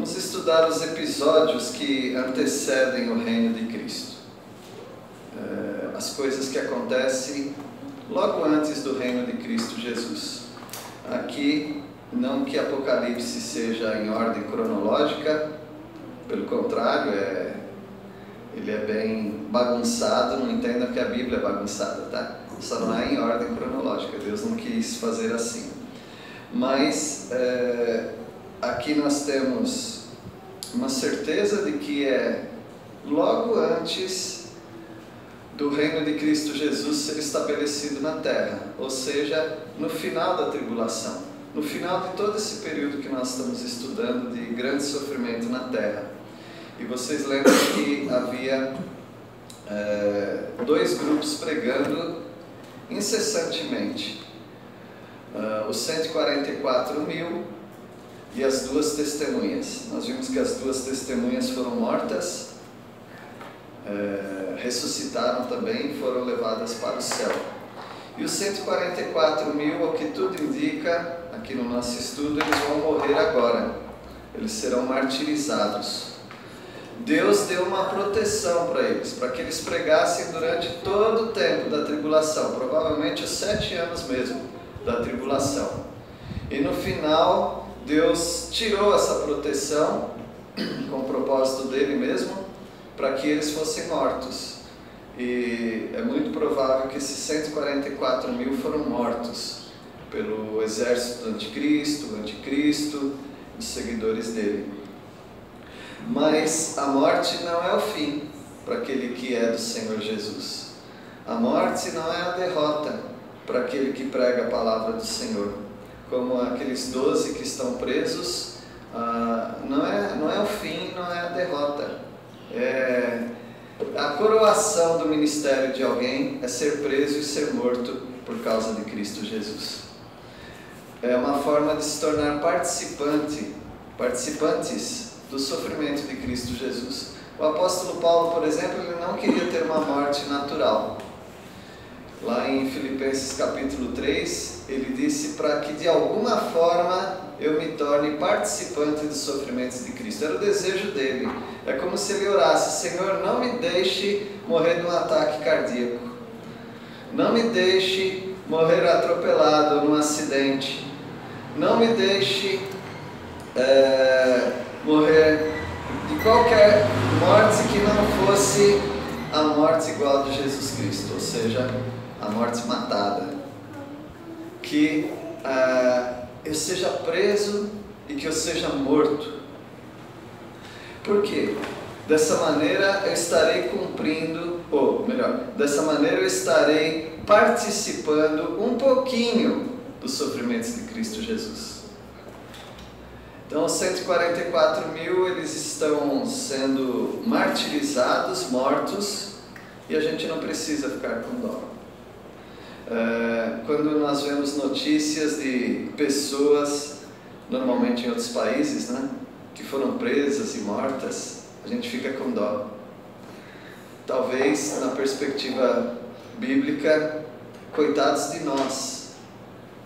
Vamos estudar os episódios que antecedem o reino de Cristo. As coisas que acontecem logo antes do reino de Cristo Jesus. Aqui, não que Apocalipse seja em ordem cronológica, pelo contrário, ele é bem bagunçado, não entenda que a Bíblia é bagunçada, tá? Só não é em ordem cronológica, Deus não quis fazer assim. Mas aqui nós temos uma certeza de que é logo antes do reino de Cristo Jesus ser estabelecido na terra, ou seja, no final da tribulação, no final de todo esse período que nós estamos estudando de grande sofrimento na terra. E vocês lembram que havia dois grupos pregando incessantemente, os 144 mil e as duas testemunhas. Nós vimos que as duas testemunhas foram mortas, ressuscitaram também e foram levadas para o céu. E os 144 mil, ao que tudo indica, aqui no nosso estudo, eles vão morrer agora. Eles serão martirizados. Deus deu uma proteção para eles, para que eles pregassem durante todo o tempo da tribulação, provavelmente os 7 anos mesmo da tribulação. E no final, Deus tirou essa proteção, com o propósito dele mesmo, para que eles fossem mortos. E é muito provável que esses 144 mil foram mortos pelo exército do anticristo, os seguidores dele. Mas a morte não é o fim para aquele que é do Senhor Jesus. A morte não é a derrota para aquele que prega a palavra do Senhor. Como aqueles 12 que estão presos, não é o fim, não é a derrota. A coroação do ministério de alguém é ser preso e ser morto por causa de Cristo Jesus. É uma forma de se tornar participantes do sofrimento de Cristo Jesus. O apóstolo Paulo, por exemplo, ele não queria ter uma morte natural. Lá em Filipenses capítulo 3, ele disse para que de alguma forma eu me torne participante dos sofrimentos de Cristo. Era o desejo dele. É como se ele orasse: Senhor, não me deixe morrer de um ataque cardíaco. Não me deixe morrer atropelado num acidente. Não me deixe morrer de qualquer morte que não fosse a morte igual de Jesus Cristo, ou seja, a morte matada. Que eu seja preso e que eu seja morto. Por quê? Dessa maneira eu estarei cumprindo, ou melhor, dessa maneira eu estarei participando um pouquinho dos sofrimentos de Cristo Jesus. Então, os 144 mil, eles estão sendo martirizados, mortos, e a gente não precisa ficar com dó. Quando nós vemos notícias de pessoas, normalmente em outros países, né, que foram presas e mortas, a gente fica com dó. Talvez, na perspectiva bíblica, coitados de nós,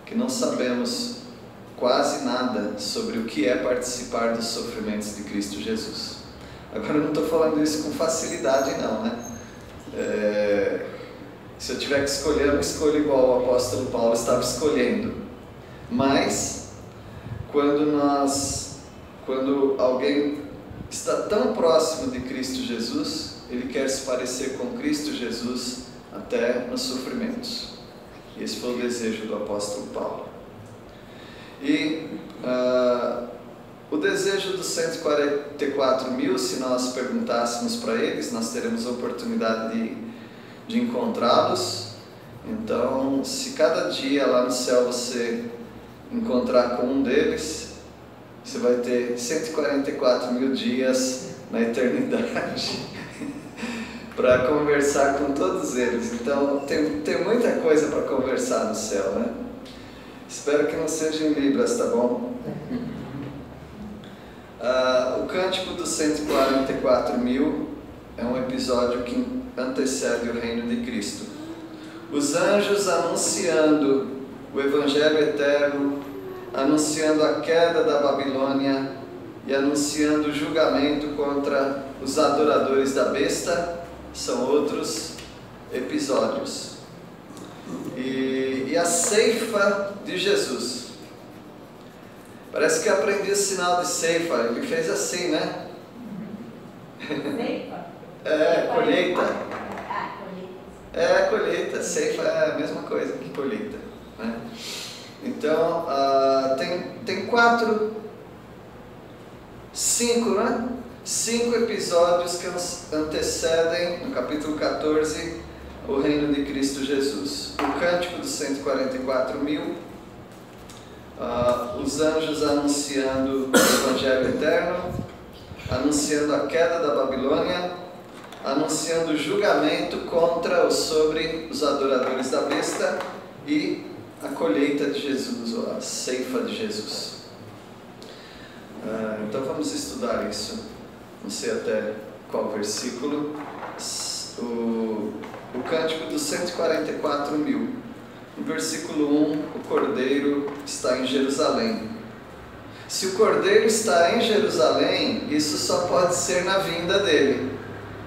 que não sabemos quase nada sobre o que é participar dos sofrimentos de Cristo Jesus. Agora, eu não estou falando isso com facilidade, não, né? Se eu tiver que escolher, eu não escolho igual o apóstolo Paulo estava escolhendo. Mas, quando alguém está tão próximo de Cristo Jesus, ele quer se parecer com Cristo Jesus até nos sofrimentos. Esse foi o desejo do apóstolo Paulo. E o desejo dos 144 mil, se nós perguntássemos para eles, nós teremos a oportunidade de encontrá-los. Então, se cada dia lá no céu você encontrar com um deles, você vai ter 144 mil dias na eternidade para conversar com todos eles. Então, tem muita coisa para conversar no céu, né? Espero que não seja em libras, tá bom? O cântico dos 144 mil é um episódio que antecede o reino de Cristo. Os anjos anunciando o Evangelho eterno, anunciando a queda da Babilônia, e anunciando o julgamento contra os adoradores da besta, são outros episódios. E a ceifa de Jesus. Parece que eu aprendi o sinal de ceifa, ele fez assim, né? Ceifa? Colheita. Colheita. Colheita, ceifa é a mesma coisa que colheita, né? Então, tem 5 episódios que antecedem, no capítulo 14, o reino de Cristo Jesus. O cântico dos 144.000, os anjos anunciando o Evangelho eterno, anunciando a queda da Babilônia, anunciando o julgamento contra ou sobre os adoradores da besta e a colheita de Jesus, ou a ceifa de Jesus. Então vamos estudar isso. Não sei até qual versículo. O cântico dos 144.000. No versículo 1, o Cordeiro está em Jerusalém. Se o Cordeiro está em Jerusalém, isso só pode ser na vinda dele,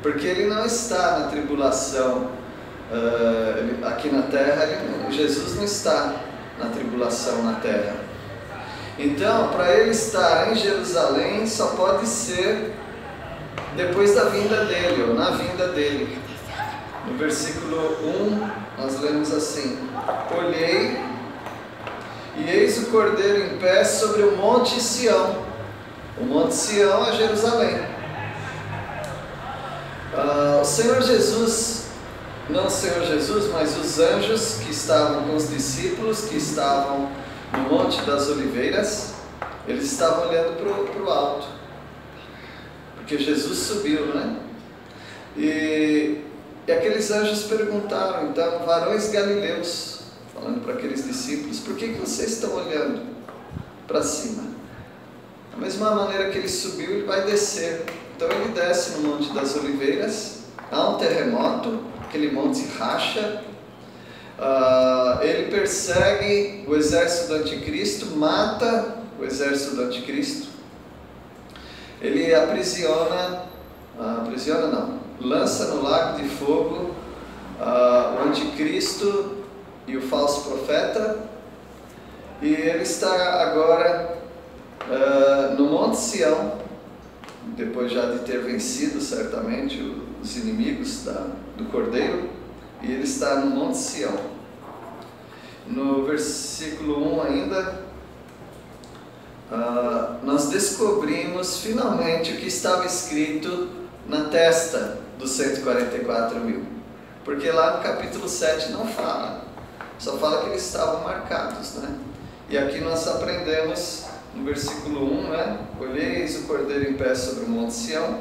porque ele não está na tribulação aqui na terra. Jesus não está na tribulação na terra. Então, para ele estar em Jerusalém, só pode ser depois da vinda dele, ou na vinda dele. No versículo 1, nós lemos assim: olhei, e eis o Cordeiro em pé sobre o monte Sião. O monte Sião é Jerusalém. O Senhor Jesus, não o Senhor Jesus, mas os anjos que estavam com os discípulos, que estavam no Monte das Oliveiras, eles estavam olhando para o alto, porque Jesus subiu, né? E aqueles anjos perguntaram, então, varões galileus, falando para aqueles discípulos, por que vocês estão olhando para cima? Da mesma maneira que ele subiu, ele vai descer. Então ele desce no Monte das Oliveiras, há um terremoto, aquele monte racha, ele persegue o exército do anticristo, mata o exército do anticristo, ele lança no lago de fogo o anticristo e o falso profeta, e ele está agora no Monte Sião, depois já de ter vencido certamente os inimigos do Cordeiro, e ele está no Monte Sião. No versículo 1 ainda, nós descobrimos finalmente o que estava escrito na testa dos 144.000, porque lá no capítulo 7 não fala, só fala que eles estavam marcados, né? E aqui nós aprendemos no versículo 1, né? Olheis o Cordeiro em pé sobre o Monte Sião,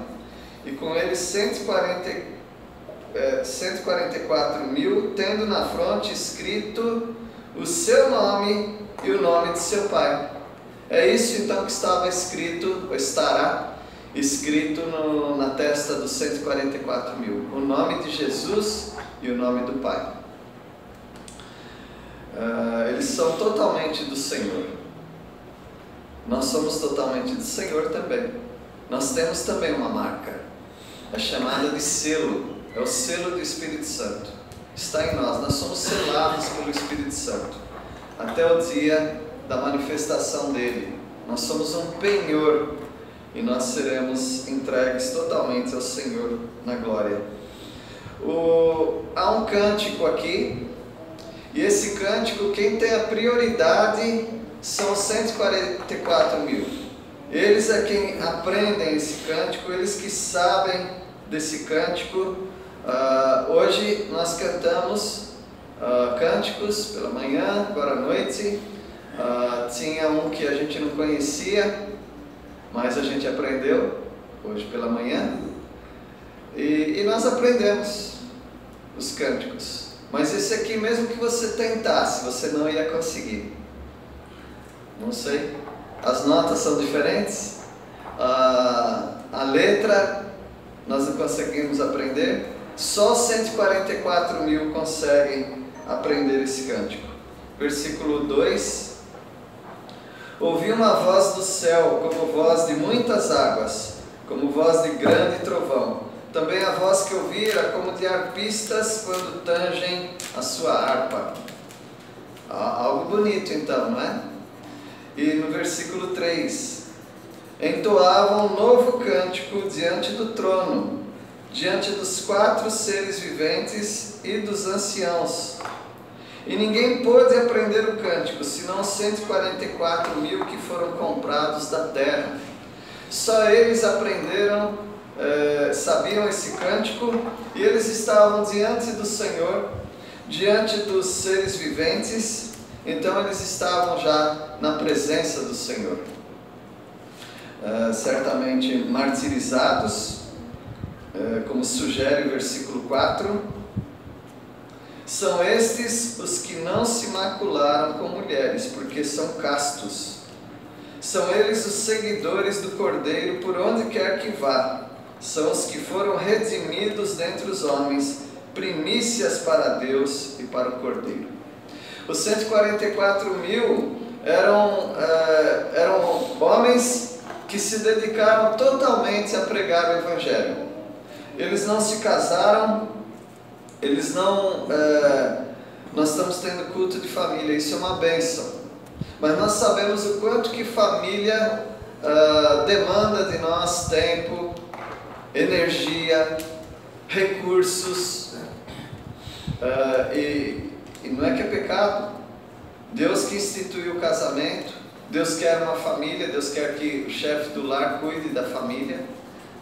e com ele 144.000, tendo na fronte escrito o seu nome e o nome de seu pai. É isso então que estava escrito, ou estará escrito na testa dos 144.000, o nome de Jesus e o nome do Pai. Eles são totalmente do Senhor. Nós somos totalmente do Senhor também. Nós temos também uma marca, é chamada de selo, é o selo do Espírito Santo, está em nós. Nós somos selados pelo Espírito Santo até o dia da manifestação dele. Nós somos um penhor e nós seremos entregues totalmente ao Senhor na glória. Há um cântico aqui, e esse cântico, quem tem a prioridade são os 144.000. Eles é quem aprendem esse cântico, eles que sabem desse cântico. Hoje nós cantamos cânticos pela manhã, agora à noite. Tinha um que a gente não conhecia, mas a gente aprendeu hoje pela manhã. E nós aprendemos os cânticos. Mas esse aqui, mesmo que você tentasse, você não ia conseguir. Não sei. As notas são diferentes. A letra nós não conseguimos aprender. Só 144.000 conseguem aprender esse cântico. Versículo 2. Ouvi uma voz do céu, como voz de muitas águas, como voz de grande trovão. Também a voz que ouvi era como de arpistas quando tangem a sua harpa. Algo bonito então, não é? E no versículo 3: entoavam um novo cântico diante do trono, diante dos 4 seres viventes e dos anciãos. E ninguém pôde aprender o cântico, senão os 144 mil que foram comprados da terra. Só eles aprenderam, sabiam esse cântico, e eles estavam diante do Senhor, diante dos seres viventes. Então eles estavam já na presença do Senhor, certamente martirizados, como sugere o versículo 4. São estes os que não se macularam com mulheres, porque são castos. São eles os seguidores do Cordeiro por onde quer que vá. São os que foram redimidos dentre os homens, primícias para Deus e para o Cordeiro. Os 144 mil eram homens que se dedicaram totalmente a pregar o Evangelho. Eles não se casaram. Eles não... nós estamos tendo culto de família, isso é uma bênção. Mas nós sabemos o quanto que família demanda de nós tempo, energia, recursos. E não é que é pecado. Deus que instituiu o casamento, Deus quer uma família, Deus quer que o chefe do lar cuide da família.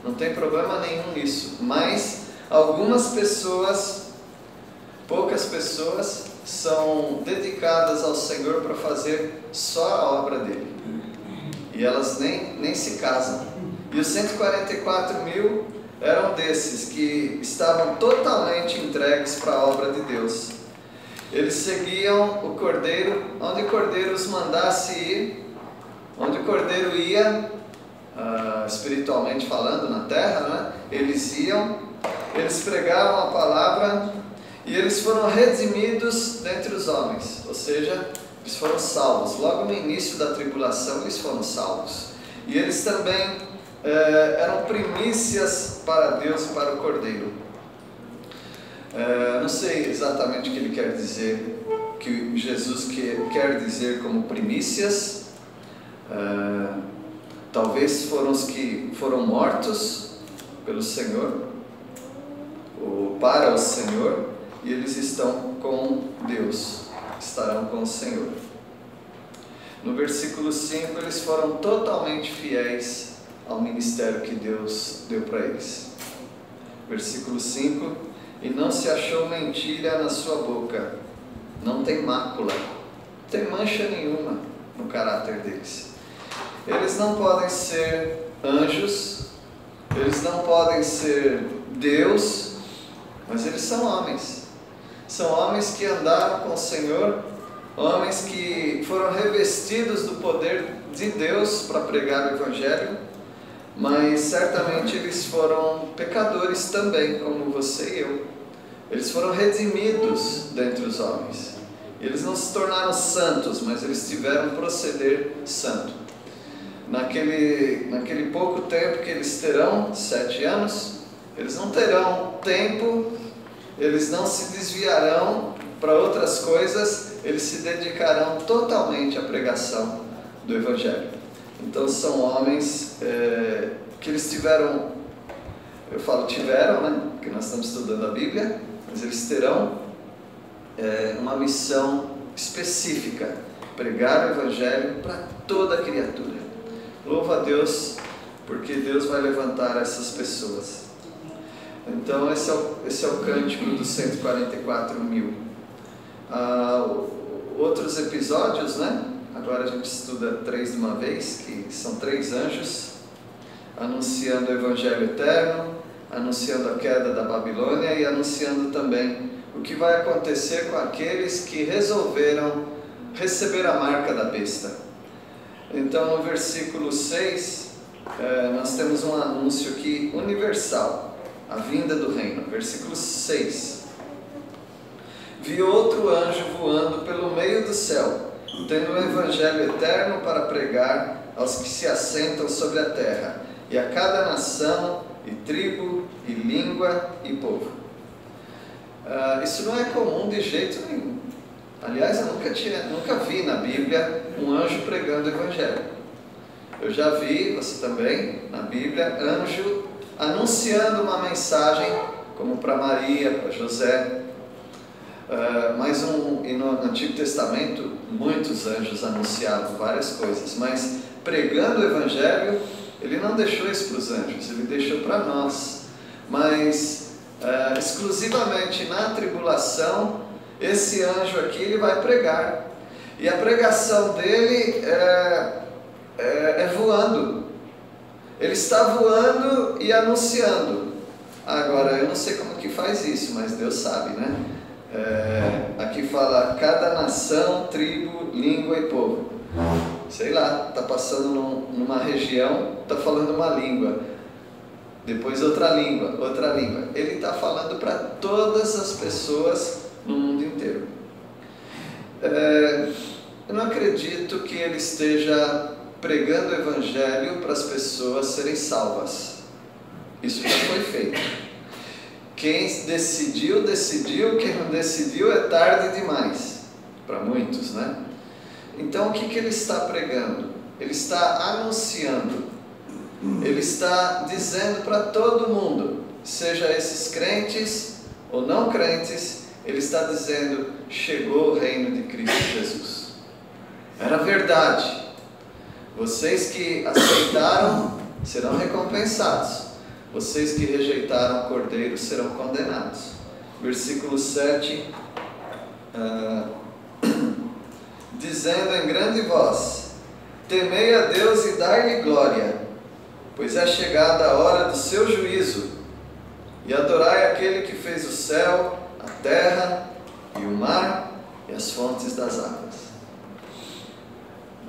Não tem problema nenhum nisso. Mas algumas pessoas, poucas pessoas, são dedicadas ao Senhor para fazer só a obra dele. E elas nem se casam. E os 144 mil eram desses que estavam totalmente entregues para a obra de Deus. Eles seguiam o Cordeiro, onde o Cordeiro os mandasse ir, onde o Cordeiro ia, espiritualmente falando, na terra, né? Eles iam, eles pregavam a palavra e eles foram redimidos dentre os homens, ou seja, eles foram salvos. Logo no início da tribulação eles foram salvos. E eles também eram primícias para Deus e para o Cordeiro. Não sei exatamente o que ele quer dizer, que Jesus quer dizer como primícias. Talvez foram os que foram mortos pelo Senhor, ou para o Senhor, e eles estão com Deus, estarão com o Senhor. No versículo 5, eles foram totalmente fiéis ao ministério que Deus deu para eles. Versículo 5: e não se achou mentira na sua boca, não tem mácula, não tem mancha nenhuma no caráter deles. Eles não podem ser anjos, eles não podem ser Deus, mas eles são homens. São homens que andaram com o Senhor, homens que foram revestidos do poder de Deus para pregar o Evangelho, mas certamente eles foram pecadores também, como você e eu. Eles foram redimidos dentre os homens. Eles não se tornaram santos, mas eles tiveram um proceder santo. Naquele pouco tempo que eles terão, 7 anos, eles não terão tempo, eles não se desviarão para outras coisas, eles se dedicarão totalmente à pregação do Evangelho. Então são homens que eles tiveram, eu falo tiveram, né? Porque nós estamos estudando a Bíblia, mas eles terão uma missão específica, pregar o Evangelho para toda a criatura. Louva a Deus, porque Deus vai levantar essas pessoas. Então esse é o cântico dos 144 mil. Outros episódios, né? Agora a gente estuda 3 de uma vez, que são 3 anjos anunciando o Evangelho eterno, anunciando a queda da Babilônia e anunciando também o que vai acontecer com aqueles que resolveram receber a marca da besta. Então no versículo 6 nós temos um anúncio aqui universal, a vinda do reino. Versículo 6: vi outro anjo voando pelo meio do céu, tendo um evangelho eterno para pregar aos que se assentam sobre a terra, e a cada nação, e tribo, e língua, e povo. Isso não é comum de jeito nenhum. Aliás, eu nunca vi na Bíblia um anjo pregando o evangelho. Eu já vi, você também, na Bíblia, anjo anunciando uma mensagem, como para Maria, para José. E no Antigo Testamento, muitos anjos anunciavam várias coisas, mas pregando o evangelho, ele não deixou isso para os anjos, ele deixou para nós. Mas exclusivamente na tribulação, esse anjo aqui ele vai pregar, e a pregação dele é voando. Ele está voando e anunciando. Agora, eu não sei como que faz isso, mas Deus sabe, né? Aqui fala cada nação, tribo, língua e povo. Sei lá, está passando numa região, está falando uma língua, depois outra língua. Ele está falando para todas as pessoas no mundo inteiro. Eu não acredito que ele esteja pregando o evangelho para as pessoas serem salvas. Isso já foi feito. Quem decidiu, quem não decidiu é tarde demais, para muitos, né? Então o que ele está pregando? Ele está anunciando, ele está dizendo para todo mundo, seja esses crentes ou não crentes, ele está dizendo: chegou o reino de Cristo Jesus. Era verdade. Vocês que aceitaram serão recompensados. Vocês que rejeitaram o Cordeiro serão condenados. Versículo 7, dizendo em grande voz: temei a Deus e dai-lhe glória, pois é chegada a hora do seu juízo, e adorai aquele que fez o céu, a terra e o mar e as fontes das águas.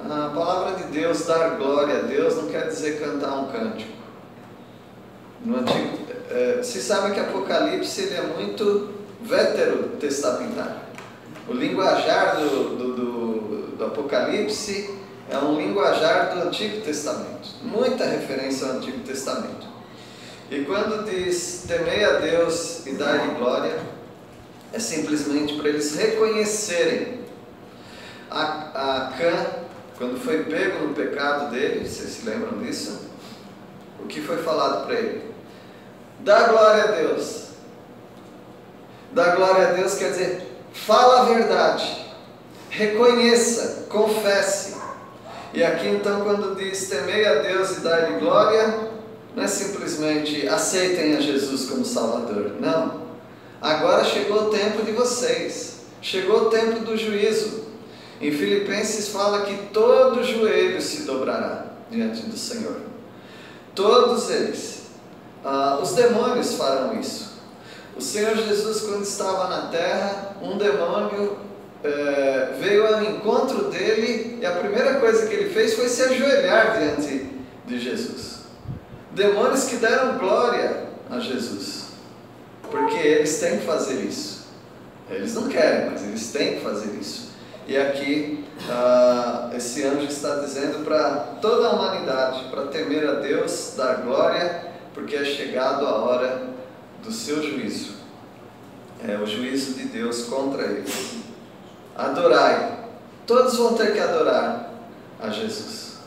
A palavra de Deus, dar glória a Deus, não quer dizer cantar um cântico. No Antigo, vocês sabem que Apocalipse ele é muito veterotestamentário. O linguajar do Apocalipse é um linguajar do Antigo Testamento. Muita referência ao Antigo Testamento. E quando diz temei a Deus e dai-lhe glória, é simplesmente para eles reconhecerem Acã, quando foi pego no pecado dele, vocês se lembram disso? O que foi falado para ele? Dá glória a Deus. Dá glória a Deus quer dizer, fala a verdade, reconheça, confesse. E aqui então quando diz temei a Deus e dai-lhe glória, não é simplesmente aceitem a Jesus como Salvador, não. Agora chegou o tempo de vocês, chegou o tempo do juízo. Em Filipenses fala que todo joelho se dobrará diante do Senhor. Todos eles. Os demônios farão isso. O Senhor Jesus, quando estava na terra, um demônio veio ao encontro dele, e a primeira coisa que ele fez foi se ajoelhar diante de Jesus. Demônios que deram glória a Jesus, porque eles têm que fazer isso. Eles não querem, mas eles têm que fazer isso. E aqui esse anjo está dizendo para toda a humanidade, para temer a Deus, dar glória, porque é chegado a hora do seu juízo. É o juízo de Deus contra eles. Adorai. Todos vão ter que adorar a Jesus.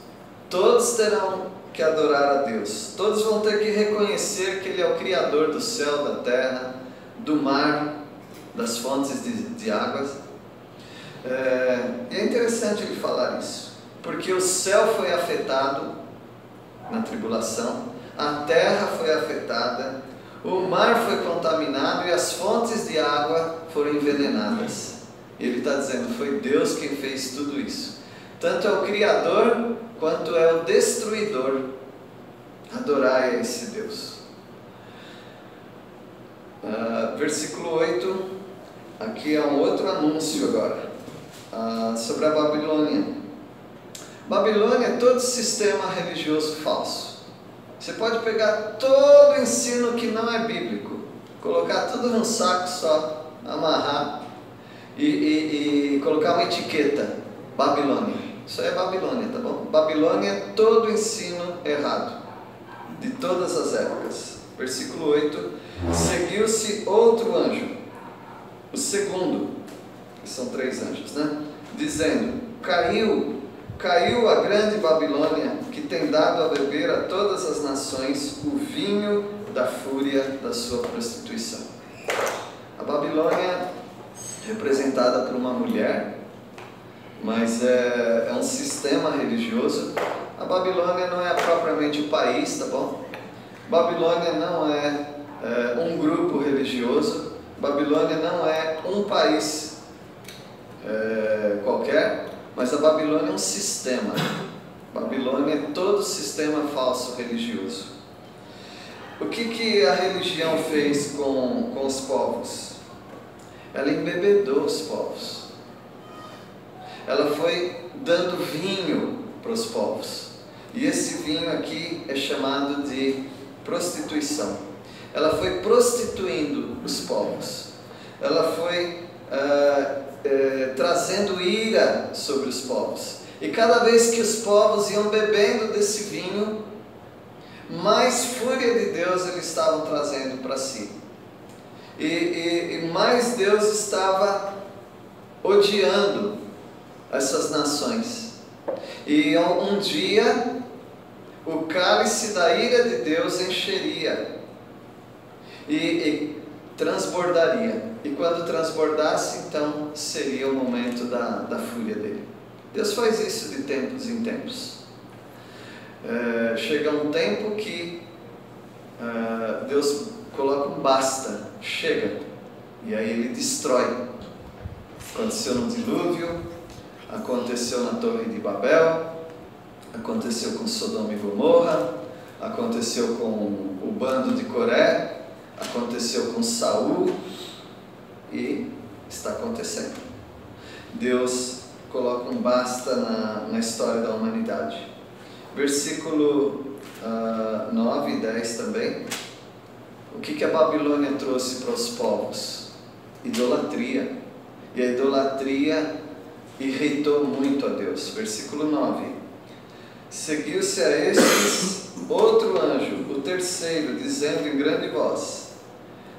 Todos terão que adorar a Deus. Todos vão ter que reconhecer que Ele é o Criador do céu, da terra, do mar, das fontes de águas. É interessante ele falar isso, porque o céu foi afetado na tribulação, a terra foi afetada, o mar foi contaminado e as fontes de água foram envenenadas. Ele está dizendo, foi Deus quem fez tudo isso. Tanto é o Criador, quanto é o Destruidor. Adorai a esse Deus. Versículo 8, aqui é um outro anúncio agora. Sobre a Babilônia. Babilônia é todo sistema religioso falso. Você pode pegar todo ensino que não é bíblico, colocar tudo num saco só, amarrar e colocar uma etiqueta. Babilônia. Isso aí é Babilônia, tá bom? Babilônia é todo ensino errado, de todas as épocas. Versículo 8: seguiu-se outro anjo, o segundo, que são 3 anjos, né? Dizendo: caiu a grande Babilônia, que tem dado a beber a todas as nações o vinho da fúria da sua prostituição. A Babilônia, representada por uma mulher, mas é um sistema religioso. A Babilônia não é propriamente o país, tá bom? Babilônia não é um grupo religioso. Babilônia não é um país qualquer, mas a Babilônia é um sistema. Babilônia é todo sistema falso religioso. O que a religião fez com os povos? Ela embebedou os povos. Ela foi dando vinho para os povos. E esse vinho aqui é chamado de prostituição. Ela foi prostituindo os povos. Ela foi trazendo ira sobre os povos. E cada vez que os povos iam bebendo desse vinho, mais fúria de Deus eles estavam trazendo para si. E mais Deus estava odiando essas nações. E um dia o cálice da ira de Deus encheria e transbordaria. E quando transbordasse, então seria o momento da fúria dele. Deus faz isso de tempos em tempos. Chega um tempo que Deus coloca um basta, chega, e aí ele destrói. Aconteceu no dilúvio, aconteceu na Torre de Babel, aconteceu com Sodoma e Gomorra, aconteceu com o bando de Coré, aconteceu com Saul e está acontecendo. Deus coloca um basta na história da humanidade. Versículo 9 e 10 também. O que a Babilônia trouxe para os povos? Idolatria. E a idolatria irritou muito a Deus. Versículo 9: seguiu-se a estes outro anjo, o terceiro, dizendo em grande voz: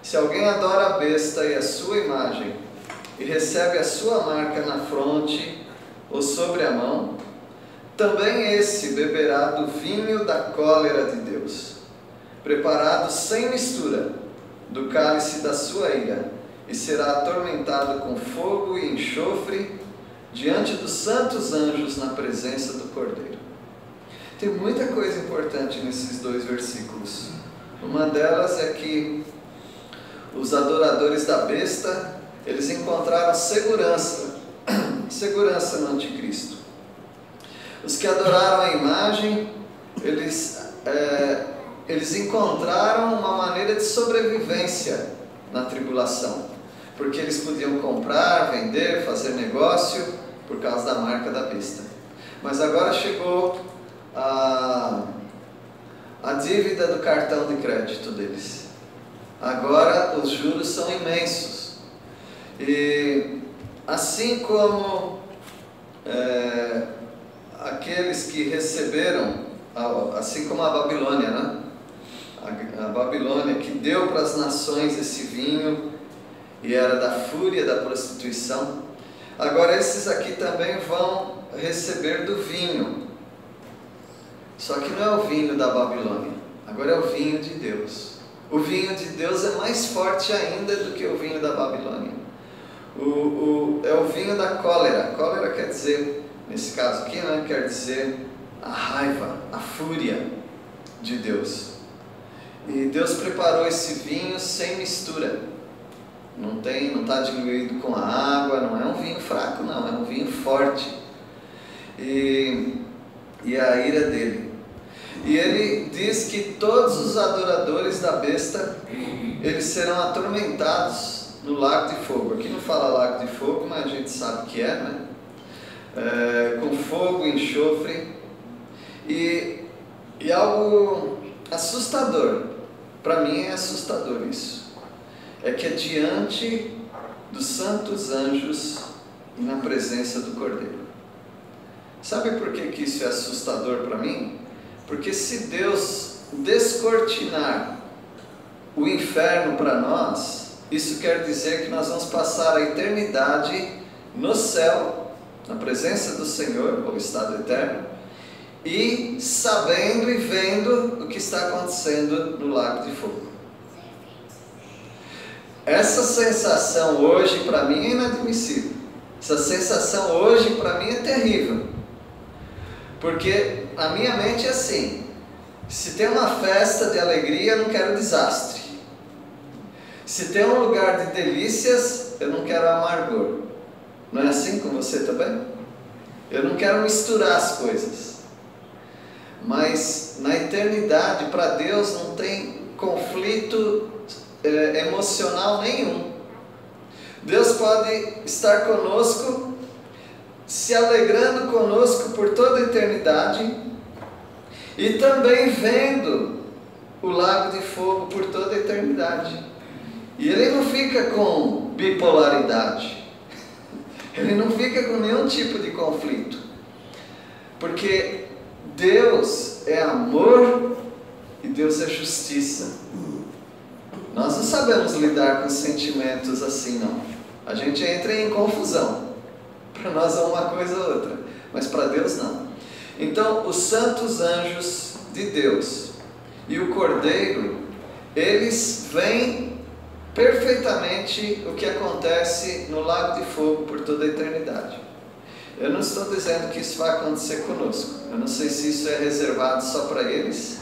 se alguém adora a besta e a sua imagem, e recebe a sua marca na fronte ou sobre a mão, também esse beberá do vinho da cólera de Deus, preparado sem mistura, do cálice da sua ira, e será atormentado com fogo e enxofre diante dos santos anjos na presença do Cordeiro. Tem muita coisa importante nesses 2 versículos. Uma delas é que os adoradores da besta, eles encontraram segurança no anticristo. Os que adoraram a imagem, eles encontraram uma maneira de sobrevivência na tribulação, porque eles podiam comprar, vender, fazer negócio por causa da marca da besta. Mas agora chegou a dívida do cartão de crédito deles. Agora os juros são imensos. E assim como aqueles que receberam, assim como a Babilônia, né? A Babilônia que deu para as nações esse vinho e era da fúria da prostituição, agora esses aqui também vão receber do vinho. Só que não é o vinho da Babilônia, agora é o vinho de Deus. O vinho de Deus é mais forte ainda do que o vinho da Babilônia. É o vinho da cólera. Cólera quer dizer, nesse caso aqui, né, quer dizer a raiva, a fúria de Deus. E Deus preparou esse vinho sem mistura. Não está diluído com a água, não é um vinho fraco, não, é um vinho forte. E a ira dele. E ele diz que todos os adoradores da besta, eles serão atormentados no lago de fogo. Aqui não fala lago de fogo, mas a gente sabe que é, né? Com fogo, enxofre. E algo assustador, para mim é assustador isso, é que é diante dos santos anjos e na presença do Cordeiro. Sabe por que isso é assustador para mim? Porque se Deus descortinar o inferno para nós, isso quer dizer que nós vamos passar a eternidade no céu, na presença do Senhor, ou estado eterno, e sabendo e vendo o que está acontecendo no lago de fogo. Essa sensação hoje para mim é inadmissível. Essa sensação hoje para mim é terrível. Porque a minha mente é assim: se tem uma festa de alegria, eu não quero desastre. Se tem um lugar de delícias, eu não quero amargor. Não é assim com você também? Eu não quero misturar as coisas. Mas na eternidade, para Deus, não tem conflito emocional nenhum. Deus pode estar conosco, se alegrando conosco por toda a eternidade, e também vendo o lago de fogo por toda a eternidade. E Ele não fica com bipolaridade, Ele não fica com nenhum tipo de conflito, porque Deus é amor e Deus é justiça. Nós não sabemos lidar com sentimentos assim, não. A gente entra em confusão. Para nós é uma coisa ou outra, mas para Deus não. Então, os santos anjos de Deus e o Cordeiro, eles veem perfeitamente o que acontece no lago de fogo por toda a eternidade. Eu não estou dizendo que isso vai acontecer conosco. Eu não sei se isso é reservado só para eles,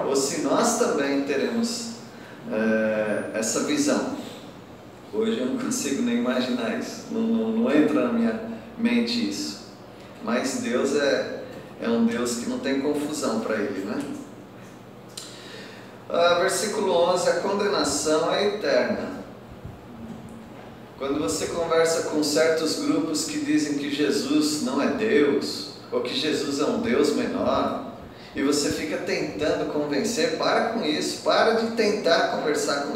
ou se nós também teremos essa visão. Hoje eu não consigo nem imaginar isso, não entra na minha mente isso. Mas Deus é um Deus que não tem confusão para Ele, né? Versículo 11, a condenação é eterna. Quando você conversa com certos grupos que dizem que Jesus não é Deus, ou que Jesus é um Deus menor, e você fica tentando convencer, para com isso, para de tentar conversar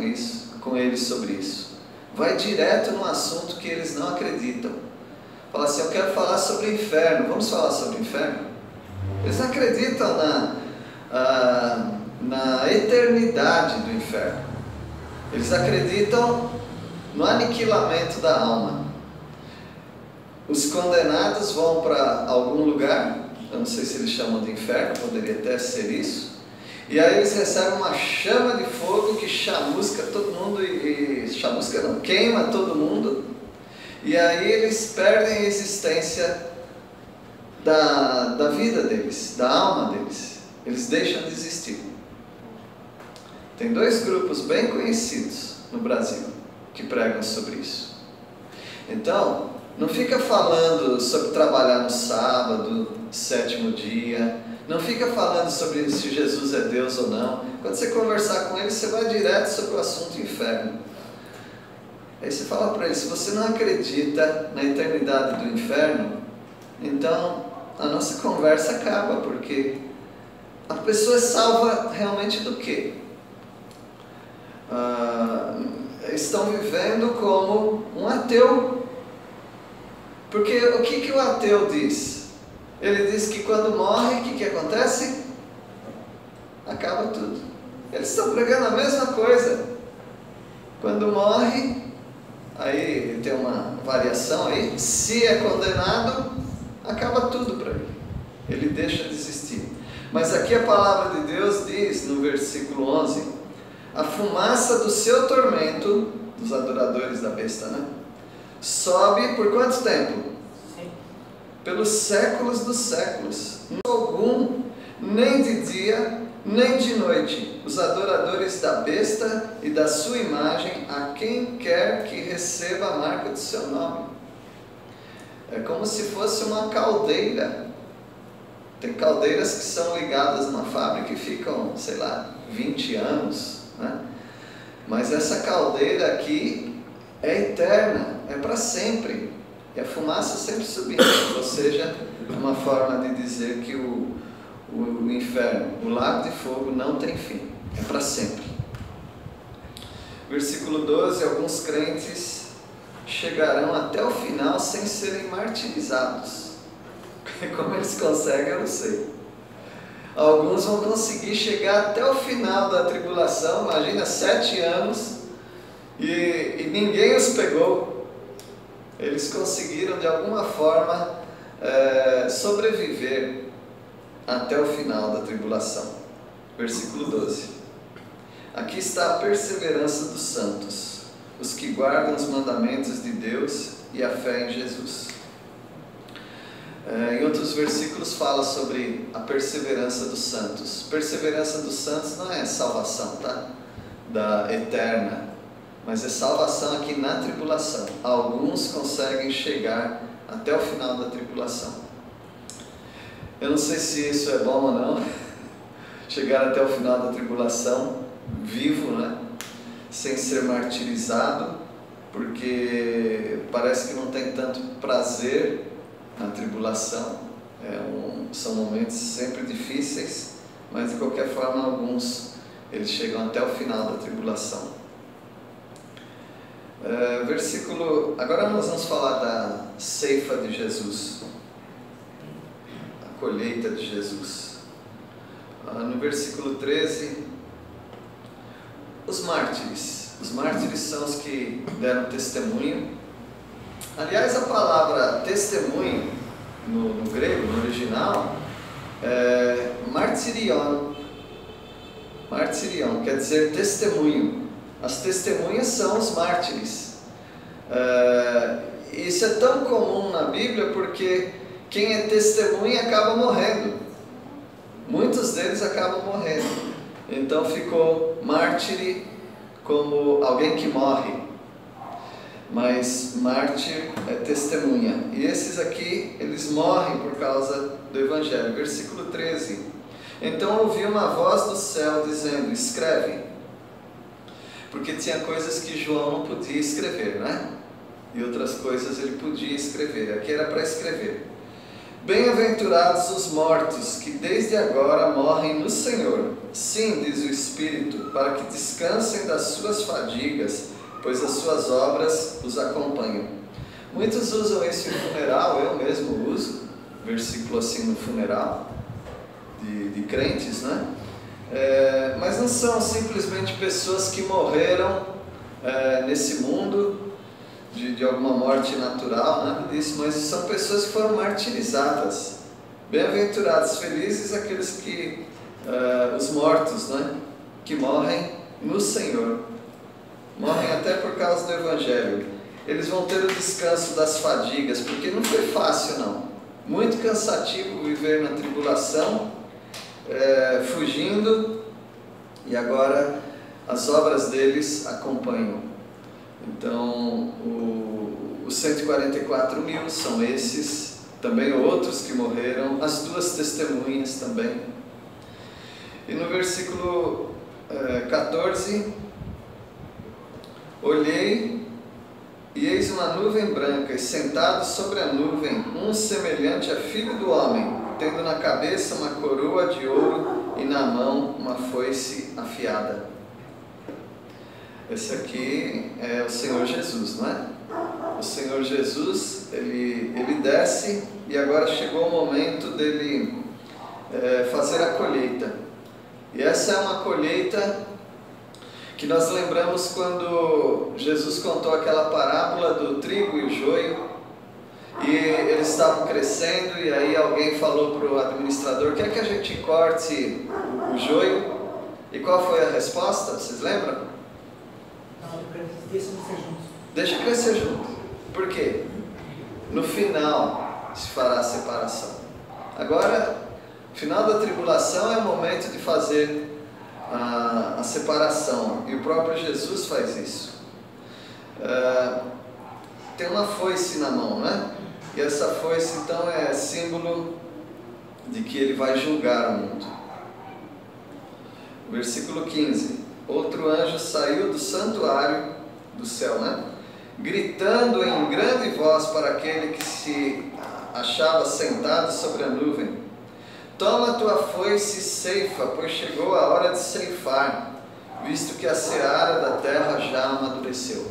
com eles sobre isso. Vai direto no assunto que eles não acreditam. Fala assim: eu quero falar sobre o inferno, vamos falar sobre o inferno? Eles não acreditam na eternidade do inferno. Eles acreditam no aniquilamento da alma. Os condenados vão para algum lugar, eu não sei se eles chamam de inferno, poderia até ser isso, e aí eles recebem uma chama de fogo que chamusca todo mundo, chamusca não, queima todo mundo, e aí eles perdem a existência da vida deles, da alma deles, eles deixam de existir. Tem dois grupos bem conhecidos no Brasil que pregam sobre isso. Então, não fica falando sobre trabalhar no sábado, sétimo dia. Não fica falando sobre se Jesus é Deus ou não. Quando você conversar com ele, você vai direto sobre o assunto inferno. Aí você fala para ele: se você não acredita na eternidade do inferno, então a nossa conversa acaba, porque a pessoa é salva realmente do quê? Estão vivendo como um ateu. Porque o que o ateu diz? Ele diz que quando morre, o que acontece? Acaba tudo. Eles estão pregando a mesma coisa. Quando morre, aí tem uma variação aí, se é condenado, acaba tudo para ele. Ele deixa de existir. Mas aqui a palavra de Deus diz, no versículo 11, a fumaça do seu tormento, dos adoradores da besta, né? Sobe por quanto tempo? Pelos séculos dos séculos. Não algum, nem de dia, nem de noite, os adoradores da besta e da sua imagem, a quem quer que receba a marca do seu nome. É como se fosse uma caldeira. Tem caldeiras que são ligadas numa fábrica e ficam, sei lá, 20 anos, né? Mas essa caldeira aqui é eterna, é para sempre. E a fumaça sempre subindo, ou seja, uma forma de dizer que o inferno, o lago de fogo não tem fim, é para sempre. Versículo 12, alguns crentes chegarão até o final sem serem martirizados. Como eles conseguem, eu não sei. Alguns vão conseguir chegar até o final da tribulação, imagina, 7 anos, e ninguém os pegou. Eles conseguiram de alguma forma sobreviver até o final da tribulação. Versículo 12. Aqui está a perseverança dos santos, os que guardam os mandamentos de Deus e a fé em Jesus. Em outros versículos fala sobre a perseverança dos santos. Perseverança dos santos não é salvação, tá? Da eterna, mas é salvação aqui na tribulação. Alguns conseguem chegar até o final da tribulação. Eu não sei se isso é bom ou não, chegar até o final da tribulação vivo, né? Sem ser martirizado, porque parece que não tem tanto prazer na tribulação. São momentos sempre difíceis, mas de qualquer forma alguns eles chegam até o final da tribulação. Agora nós vamos falar da ceifa de Jesus, a colheita de Jesus. No versículo 13, os mártires são os que deram testemunho. Aliás, a palavra testemunho no grego, no original, é martirion. Martirion quer dizer testemunho. As testemunhas são os mártires. Isso é tão comum na Bíblia porque quem é testemunha acaba morrendo. Muitos deles acabam morrendo. Então ficou mártir como alguém que morre. Mas mártir é testemunha. E esses aqui, eles morrem por causa do Evangelho. Versículo 13. Então ouvi uma voz do céu dizendo: escreve. Porque tinha coisas que João não podia escrever, né? E outras coisas ele podia escrever. Aqui era para escrever. Bem-aventurados os mortos, que desde agora morrem no Senhor. Sim, diz o Espírito, para que descansem das suas fadigas, pois as suas obras os acompanham. Muitos usam isso em funeral, eu mesmo uso, versículo assim no funeral, de crentes, né? Mas não são simplesmente pessoas que morreram nesse mundo, de alguma morte natural, nada disso, mas são pessoas que foram martirizadas. Bem-aventurados, felizes aqueles que, os mortos, né? Que morrem no Senhor. Morrem até por causa do Evangelho. Eles vão ter o descanso das fadigas, porque não foi fácil não. Muito cansativo viver na tribulação, fugindo, e agora as obras deles acompanham. Então, os 144 mil são esses, também outros que morreram, as 2 testemunhas também. E no versículo 14, olhei e eis uma nuvem branca, e sentado sobre a nuvem, um semelhante a filho do homem, tendo na cabeça uma coroa de ouro e na mão uma foice afiada. Esse aqui é o Senhor Jesus, não é? O Senhor Jesus, ele desce, e agora chegou o momento dele fazer a colheita. E essa é uma colheita que nós lembramos quando Jesus contou aquela parábola do trigo e o joio, e eles estavam crescendo, e aí alguém falou para o administrador: quer que a gente corte o joio? E qual foi a resposta? Vocês lembram? Deixa crescer junto. Por quê? No final se fará a separação. Agora, final da tribulação é o momento de fazer a separação, e o próprio Jesus faz isso. Tem uma foice na mão, né? E essa foice então é símbolo de que ele vai julgar o mundo. Versículo 15: outro anjo saiu do santuário do céu, né? Gritando em grande voz para aquele que se achava sentado sobre a nuvem: toma a tua foice e ceifa, pois chegou a hora de ceifar, visto que a seara da terra já amadureceu.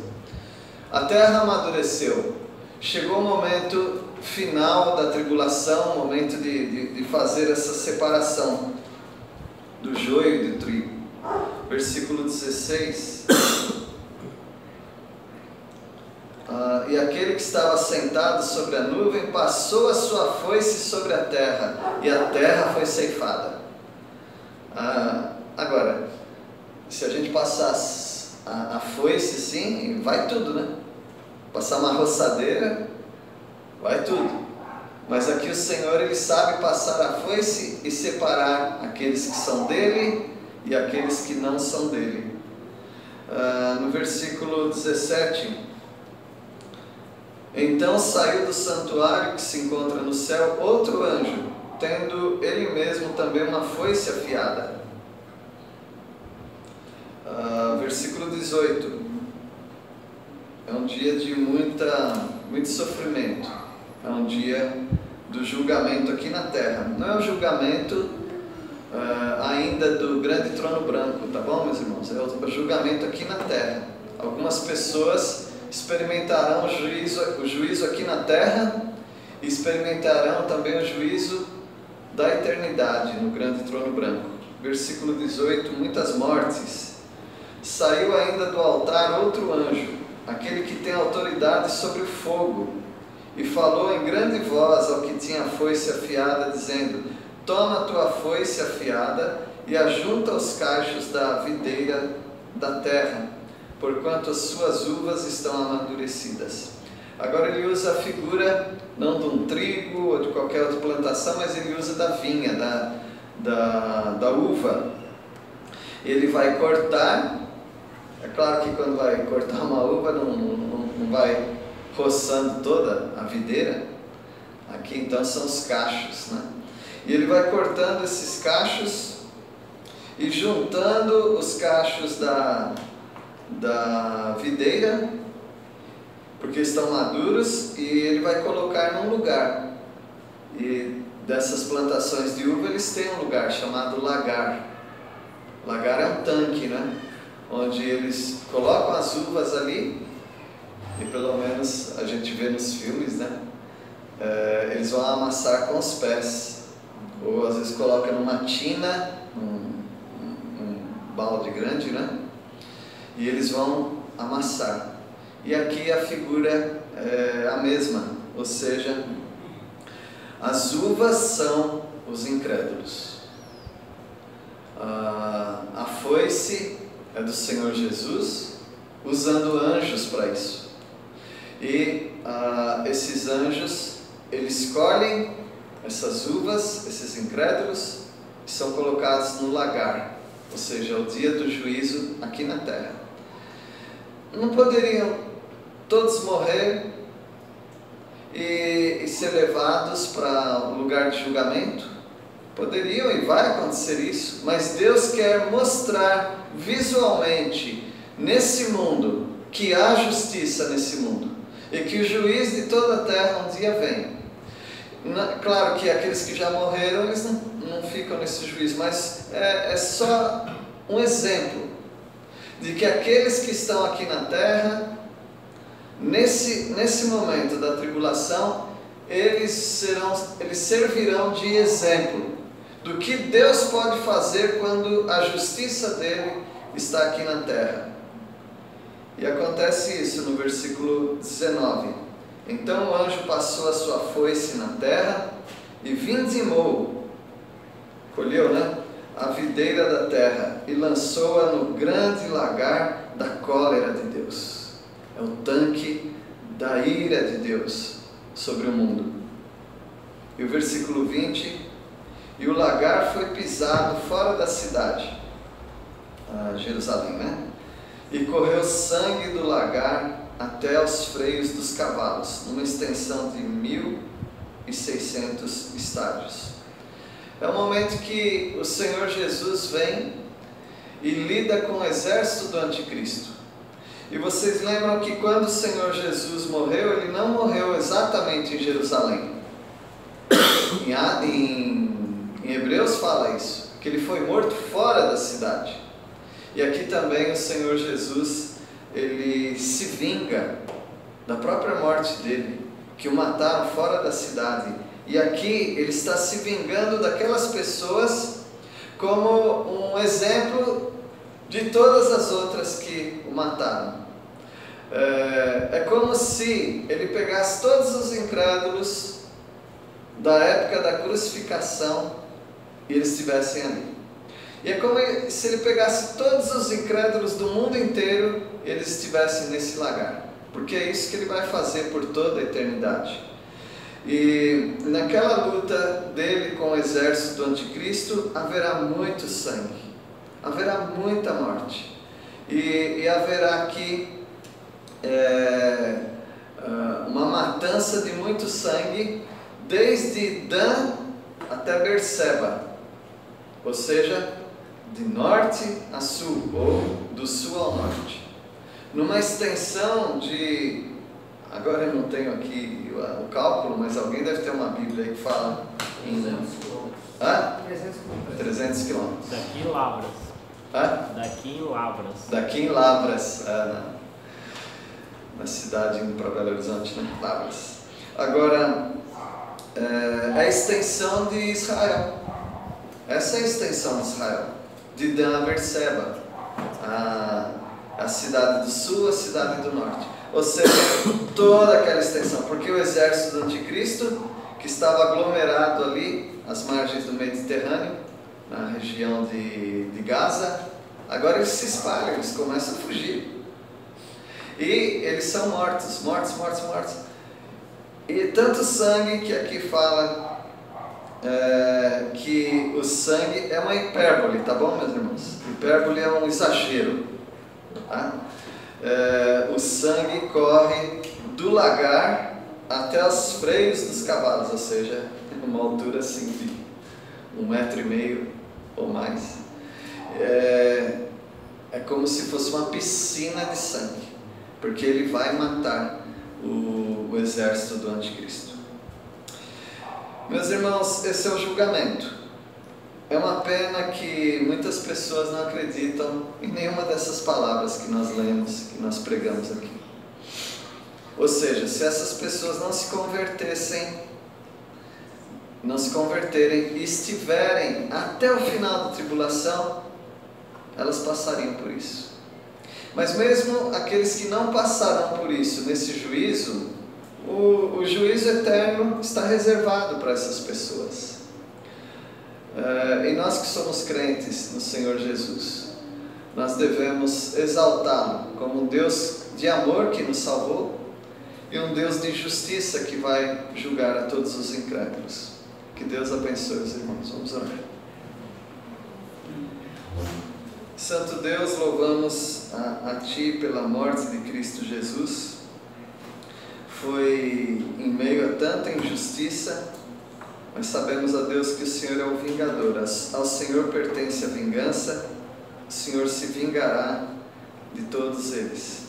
A terra amadureceu. Chegou o momento final da tribulação, o momento de fazer essa separação do joio e do trigo. Versículo 16. E aquele que estava sentado sobre a nuvem passou a sua foice sobre a terra, e a terra foi ceifada. Agora, se a gente passasse a foice assim, vai tudo, né? Passar uma roçadeira, vai tudo. Mas aqui o Senhor, Ele sabe passar a foice e separar aqueles que são dele e aqueles que não são dele. No versículo 17: então saiu do santuário que se encontra no céu outro anjo, tendo ele mesmo também uma foice afiada. Versículo 18: é um dia de muito sofrimento, é um dia do julgamento aqui na terra. Não é o julgamento ainda do grande trono branco, tá bom, meus irmãos? É o julgamento aqui na terra. Algumas pessoas experimentarão o juízo aqui na terra e experimentarão também o juízo da eternidade no grande trono branco. Versículo 18: muitas mortes. Saiu ainda do altar outro anjo, aquele que tem autoridade sobre o fogo, e falou em grande voz ao que tinha a foice afiada, dizendo: toma a tua foice afiada e ajunta os cachos da videira da terra, porquanto as suas uvas estão amadurecidas. Agora ele usa a figura não de um trigo ou de qualquer outra plantação, mas ele usa da vinha, da uva. Ele vai cortar. É claro que quando vai cortar uma uva não vai roçando toda a videira. Aqui então são os cachos, né? E ele vai cortando esses cachos e juntando os cachos da videira, porque estão maduros, e ele vai colocar num lugar. E dessas plantações de uva eles têm um lugar chamado lagar. Lagar é um tanque, né? Onde eles colocam as uvas ali, e pelo menos a gente vê nos filmes, né? Eles vão amassar com os pés, ou às vezes colocam numa tina, um balde grande, né? E eles vão amassar. E aqui a figura é a mesma, ou seja, as uvas são os incrédulos. A foice é do Senhor Jesus, usando anjos para isso. E esses anjos, eles colhem essas uvas, esses incrédulos, e são colocados no lagar, ou seja, o dia do juízo aqui na terra. Não poderiam todos morrer e ser levados para o lugar de julgamento? Poderiam, e vai acontecer isso, mas Deus quer mostrar visualmente nesse mundo que há justiça nesse mundo e que o juiz de toda a terra um dia vem. Claro que aqueles que já morreram, eles não ficam nesse juízo, mas é só um exemplo de que aqueles que estão aqui na terra, nesse momento da tribulação, eles servirão de exemplo do que Deus pode fazer quando a justiça dele está aqui na terra. E acontece isso no versículo 19. Então o anjo passou a sua foice na terra e vindimou, colheu, né, a videira da terra e lançou-a no grande lagar da cólera de Deus. É o tanque da ira de Deus sobre o mundo. E o versículo 20: e o lagar foi pisado fora da cidade, Jerusalém, né? E correu sangue do lagar até os freios dos cavalos, numa extensão de 1.600 estádios. É o momento que o Senhor Jesus vem e lida com o exército do anticristo. E vocês lembram que quando o Senhor Jesus morreu, ele não morreu exatamente em Jerusalém. Em Hebreus fala isso, que ele foi morto fora da cidade. E aqui também o Senhor Jesus, ele se vinga da própria morte dele, que o mataram fora da cidade. E aqui ele está se vingando daquelas pessoas como um exemplo de todas as outras que o mataram. É como se ele pegasse todos os incrédulos da época da crucificação e eles estivessem ali. E é como se ele pegasse todos os incrédulos do mundo inteiro e eles estivessem nesse lagar. Porque é isso que ele vai fazer por toda a eternidade. E naquela luta dele com o exército do anticristo, haverá muito sangue, haverá muita morte. E haverá aqui uma matança de muito sangue, desde Dan até Berseba, ou seja, de norte a sul, ou do sul ao norte, numa extensão de, agora eu não tenho aqui o cálculo, mas alguém deve ter uma Bíblia aí que fala em 300 quilômetros. Daqui em Lavras. Daqui em Lavras. Daqui em Lavras, na cidade indo para Belo Horizonte, né? Lavras. Agora, é a extensão de Israel. Essa é a extensão de Israel, de Dan a Berseba, a cidade do sul, a cidade do norte. Ou seja, toda aquela extensão, porque o exército do anticristo, que estava aglomerado ali, às margens do Mediterrâneo, na região de Gaza, agora eles se espalham, eles começam a fugir. E eles são mortos. E tanto sangue que aqui fala que o sangue é uma hipérbole, tá bom, meus irmãos? Hipérbole é um exagero, tá? O sangue corre do lagar até os freios dos cavalos, ou seja, uma altura assim de 1,5 m ou mais. É como se fosse uma piscina de sangue, porque ele vai matar o exército do anticristo. Meus irmãos, esse é o julgamento. É uma pena que muitas pessoas não acreditam em nenhuma dessas palavras que nós lemos, que nós pregamos aqui. Ou seja, se essas pessoas não se converterem e estiverem até o final da tribulação, elas passariam por isso. Mas mesmo aqueles que não passarão por isso nesse juízo, o juízo eterno está reservado para essas pessoas. E nós que somos crentes no Senhor Jesus, nós devemos exaltá-lo como um Deus de amor que nos salvou e um Deus de justiça que vai julgar a todos os incrédulos. Que Deus abençoe os irmãos. Vamos orar. Santo Deus, louvamos a Ti pela morte de Cristo Jesus. Foi em meio a tanta injustiça, mas sabemos, a Deus, que o Senhor é o vingador. Ao Senhor pertence a vingança, o Senhor se vingará de todos eles.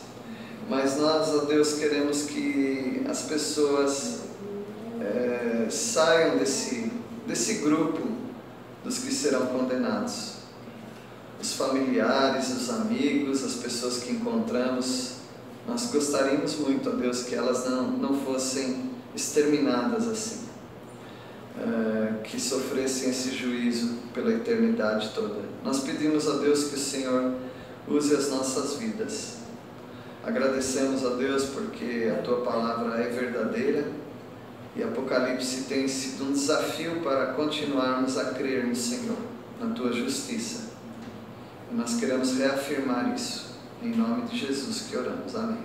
Mas nós, ó Deus, queremos que as pessoas saiam desse grupo dos que serão condenados. Os familiares, os amigos, as pessoas que encontramos, nós gostaríamos muito, ó Deus, que elas não fossem exterminadas assim, que sofressem esse juízo pela eternidade toda. Nós pedimos, ó Deus, que o Senhor use as nossas vidas. Agradecemos, ó Deus, porque a Tua palavra é verdadeira e Apocalipse tem sido um desafio para continuarmos a crer no Senhor, na Tua justiça. E nós queremos reafirmar isso. Em nome de Jesus que oramos. Amém.